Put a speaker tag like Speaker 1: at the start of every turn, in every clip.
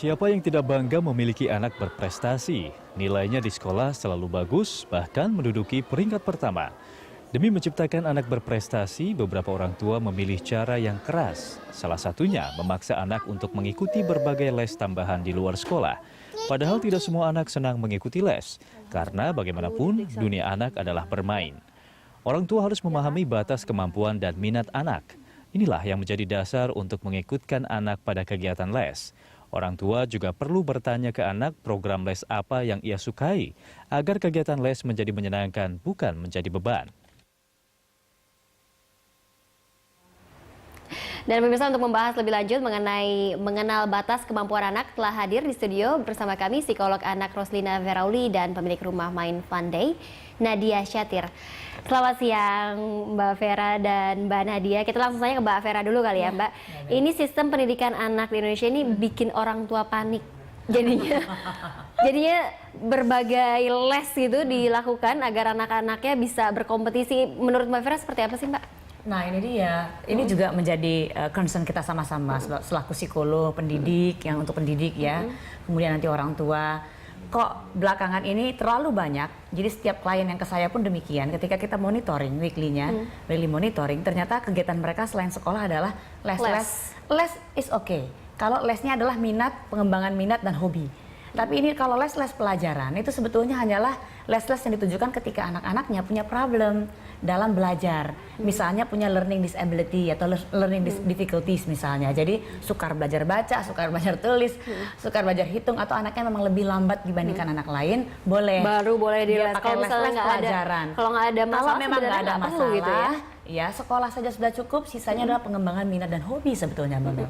Speaker 1: Siapa yang tidak bangga memiliki anak berprestasi? Nilainya di sekolah selalu bagus, bahkan menduduki peringkat pertama. Demi menciptakan anak berprestasi, beberapa orang tua memilih cara yang keras. Salah satunya memaksa anak untuk mengikuti berbagai les tambahan di luar sekolah. Padahal tidak semua anak senang mengikuti les, karena bagaimanapun dunia anak adalah bermain. Orang tua harus memahami batas kemampuan dan minat anak. Inilah yang menjadi dasar untuk mengikutkan anak pada kegiatan les. Orang tua juga perlu bertanya ke anak program les apa yang ia sukai, agar kegiatan les menjadi menyenangkan, bukan menjadi beban.
Speaker 2: Dan pemirsa, untuk membahas lebih lanjut mengenai mengenal batas kemampuan anak, telah hadir di studio bersama kami psikolog anak Roslina Verauli dan pemilik rumah main Fun Day, Nadia Syatir. Selamat siang Mbak Vera dan Mbak Nadia. Kita langsung saja ke Mbak Vera dulu kali ya Mbak. Ini sistem pendidikan anak di Indonesia ini bikin orang tua panik. Jadinya berbagai les itu dilakukan agar anak-anaknya bisa berkompetisi. Menurut Mbak Vera seperti apa sih Mbak?
Speaker 3: Nah ini dia, ini juga menjadi concern kita sama-sama selaku psikolog, pendidik, yang untuk pendidik ya, kemudian nanti orang tua. Kok belakangan ini terlalu banyak, jadi setiap klien yang ke saya pun demikian, ketika kita monitoring weekly-nya, weekly monitoring, ternyata kegiatan mereka selain sekolah adalah les. Les is okay, kalau lesnya adalah minat, pengembangan minat dan hobi. Tapi ini kalau les pelajaran, itu sebetulnya hanyalah les-les yang ditujukan ketika anak-anaknya punya problem dalam belajar. Misalnya punya learning disability atau learning difficulties misalnya. Jadi sukar belajar baca, sukar belajar tulis, sukar belajar hitung, atau anaknya memang lebih lambat dibandingkan anak lain, boleh.
Speaker 2: Baru boleh
Speaker 3: dia pakai
Speaker 2: kalau misalnya
Speaker 3: les pelajaran.
Speaker 2: Kalau nggak ada masalah,
Speaker 3: kalau memang nggak ada masalah,
Speaker 2: gitu ya?
Speaker 3: Ya sekolah saja sudah cukup, sisanya adalah pengembangan minat dan hobi sebetulnya Mbak Mel.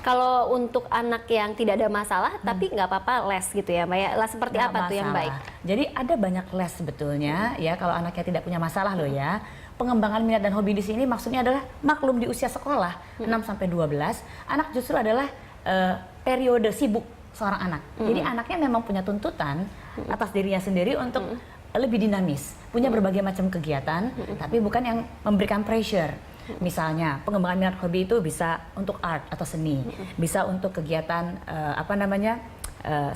Speaker 2: Kalau untuk anak yang tidak ada masalah, tapi nggak apa-apa les gitu ya Mbak ya? Les seperti
Speaker 3: Nggak
Speaker 2: apa tuh yang baik?
Speaker 3: Jadi ada banyak les sebetulnya ya kalau anaknya tidak punya masalah loh ya. Pengembangan minat dan hobi di sini maksudnya adalah maklum di usia sekolah 6-12, anak justru adalah periode sibuk seorang anak. Jadi anaknya memang punya tuntutan atas dirinya sendiri untuk lebih dinamis, punya berbagai macam kegiatan, tapi bukan yang memberikan pressure. Misalnya pengembangan minat hobi itu bisa untuk art atau seni, bisa untuk kegiatan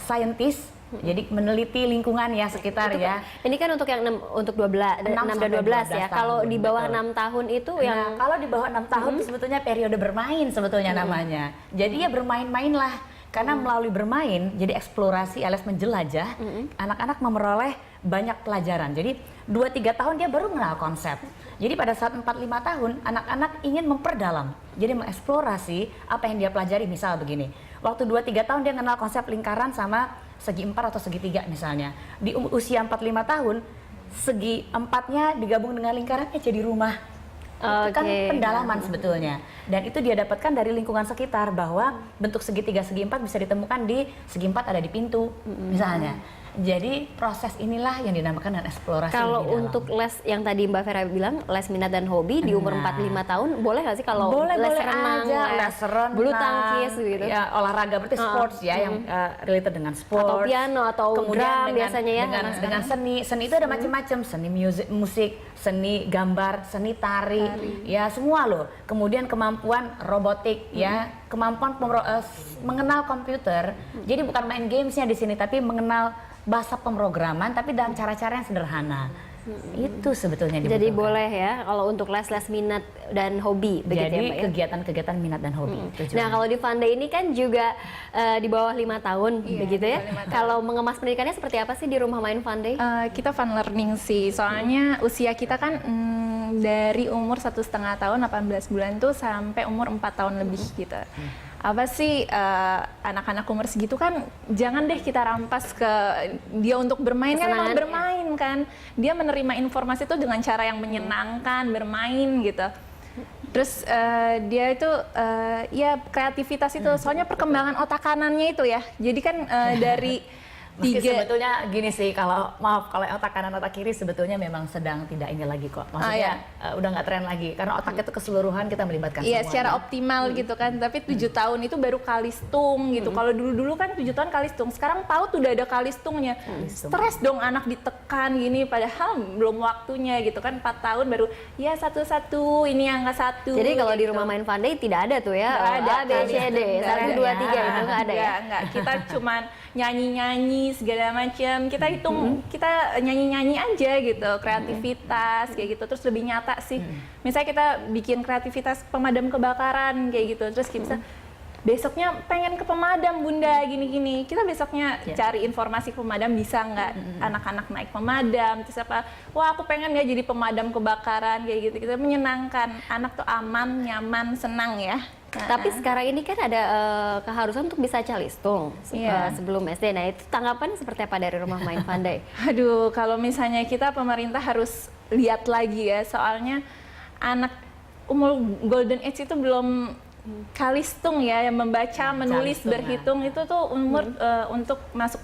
Speaker 3: scientist. Jadi meneliti lingkungan ya sekitar itu, ya.
Speaker 2: Ini kan untuk yang 6 dan 12 ya. Kalau di bawah 6 tahun itu yang
Speaker 3: kalau di bawah 6 tahun itu sebetulnya periode bermain sebetulnya namanya. Jadi ya bermain-mainlah. Karena melalui bermain, jadi eksplorasi alias menjelajah, anak-anak memperoleh banyak pelajaran. Jadi 2-3 tahun dia baru mengenal konsep. Jadi pada saat 4-5 tahun, anak-anak ingin memperdalam. Jadi mengeksplorasi apa yang dia pelajari, misal begini. Waktu 2-3 tahun dia mengenal konsep lingkaran sama segi 4 atau segi 3 misalnya. Di usia 4-5 tahun, segi 4-nya digabung dengan lingkarannya jadi rumah. Itu kan pendalaman sebetulnya, dan itu dia dapatkan dari lingkungan sekitar, bahwa bentuk segitiga segi 4 bisa ditemukan di segi 4 ada di pintu misalnya. Jadi proses inilah yang dinamakan dengan eksplorasi.
Speaker 2: Kalau untuk les yang tadi Mbak Vera bilang, les minat dan hobi di umur 4-5 tahun, boleh nggak sih kalau les renang, les bulu tangkis gitu?
Speaker 3: Ya, olahraga berarti sports ya, yang related dengan sports.
Speaker 2: Atau piano atau drum biasanya ya.
Speaker 3: Dengan seni itu ada macam-macam, seni musik, seni gambar, seni tari, ya semua loh. Kemudian kemampuan robotik ya, kemampuan mengenal komputer. Jadi bukan main gamesnya di sini, tapi mengenal bahasa pemrograman, tapi dalam cara-cara yang sederhana. Itu sebetulnya dibutuhkan.
Speaker 2: Jadi boleh ya kalau untuk les-les minat dan hobi, begitu ya Mbak ya?
Speaker 3: Kegiatan-kegiatan minat dan hobi.
Speaker 2: Nah kalau di Fun Day ini kan juga di bawah 5 tahun, begitu ya? Kalau mengemas pendidikannya seperti apa sih di rumah main Fun Day?
Speaker 4: Kita fun learning sih, soalnya usia kita kan dari umur 1,5 tahun, 18 bulan tuh sampai umur 4 tahun lebih gitu. Apa sih anak-anak umur segitu kan jangan deh kita rampas ke dia untuk bermain, kan memang bermain kan, dia menerima informasi itu dengan cara yang menyenangkan, bermain gitu. Terus dia itu ya kreativitas itu, soalnya perkembangan otak kanannya itu ya, jadi kan dari
Speaker 3: Meski
Speaker 4: 3.
Speaker 3: sebetulnya gini sih, kalau otak kanan otak kiri sebetulnya memang sedang tidak ini lagi kok. Maksudnya udah nggak tren lagi karena otak itu keseluruhan kita melibatkan
Speaker 4: Iya,
Speaker 3: semua.
Speaker 4: secara optimal gitu kan. Tapi 7 tahun itu baru kalistung gitu. Kalau dulu-dulu kan 7 tahun kalistung. Sekarang PAUD udah ada kalistungnya. Stres dong anak ditekan gini padahal belum waktunya gitu kan. 4 tahun baru ya satu-satu ini angka 1.
Speaker 2: Jadi kalau di rumah main Funday tidak ada tuh ya.
Speaker 4: Nggak ada
Speaker 2: A, B, C, D, 1, 2, 3 itu nggak ada ya.
Speaker 4: Enggak. Kita cuman nyanyi-nyanyi segala macam. Kita hitung, kita nyanyi-nyanyi aja gitu, kreativitas kayak gitu. Terus lebih nyata sih. Misalnya kita bikin kreativitas pemadam kebakaran kayak gitu. Terus kita bisa besoknya pengen ke pemadam Bunda gini-gini. Kita besoknya cari informasi ke pemadam bisa nggak anak-anak naik pemadam. Terus apa? Wah aku pengen ya jadi pemadam kebakaran kayak gitu. Kita menyenangkan. Anak tuh aman, nyaman, senang ya.
Speaker 2: Tapi sekarang ini kan ada keharusan untuk bisa calistung sebelum SD. Nah itu tanggapannya seperti apa dari rumah main Funday?
Speaker 4: Aduh, kalau misalnya kita pemerintah harus lihat lagi ya, soalnya anak umur golden age itu belum kalistung ya, yang membaca, menulis,
Speaker 3: Calistung,
Speaker 4: berhitung itu tuh umur untuk masuk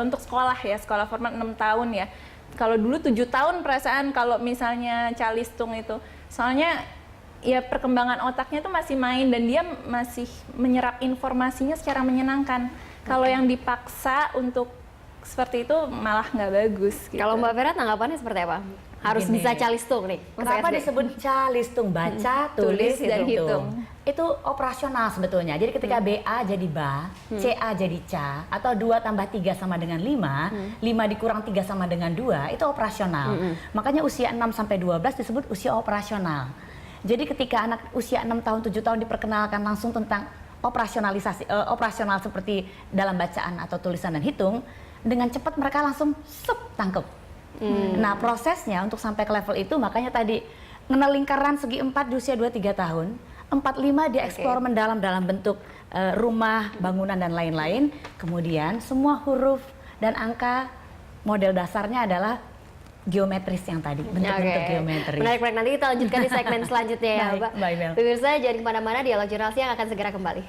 Speaker 4: untuk sekolah ya, sekolah formal 6 tahun ya. Kalau dulu 7 tahun perasaan kalau misalnya calistung itu. Soalnya ya perkembangan otaknya tuh masih main dan dia masih menyerap informasinya secara menyenangkan. Kalau yang dipaksa untuk seperti itu malah nggak bagus. Gitu.
Speaker 2: Kalau Mbak Vera tanggapannya seperti apa? Harus
Speaker 3: Begini.
Speaker 2: bisa calistung nih. masuk
Speaker 3: Kenapa
Speaker 2: SD?
Speaker 3: disebut calistung? Baca, tulis,
Speaker 4: dan hitung.
Speaker 3: Itu operasional sebetulnya. Jadi ketika BA jadi BA, CA jadi CA, atau 2 tambah 3 sama dengan 5, 5 dikurang 3 sama dengan 2, itu operasional. Makanya usia 6 sampai 12 disebut usia operasional. Jadi ketika anak usia 6 tahun, 7 tahun diperkenalkan langsung tentang operasional seperti dalam bacaan atau tulisan dan hitung, dengan cepat mereka langsung tangkep. Nah prosesnya untuk sampai ke level itu makanya tadi mengenal lingkaran segi 4 di usia 2-3 tahun, 4-5 dia eksplor mendalam dalam bentuk rumah, bangunan dan lain-lain. Kemudian semua huruf dan angka model dasarnya adalah geometris yang tadi, bentuk-bentuk geometris.
Speaker 2: Menarik, nanti kita lanjutkan di segmen selanjutnya ya
Speaker 3: Baik,
Speaker 2: Mbak.
Speaker 3: Mbak Imel.
Speaker 2: Pemirsa jangan kemana-mana, Dialog Jurnal Siang akan segera kembali.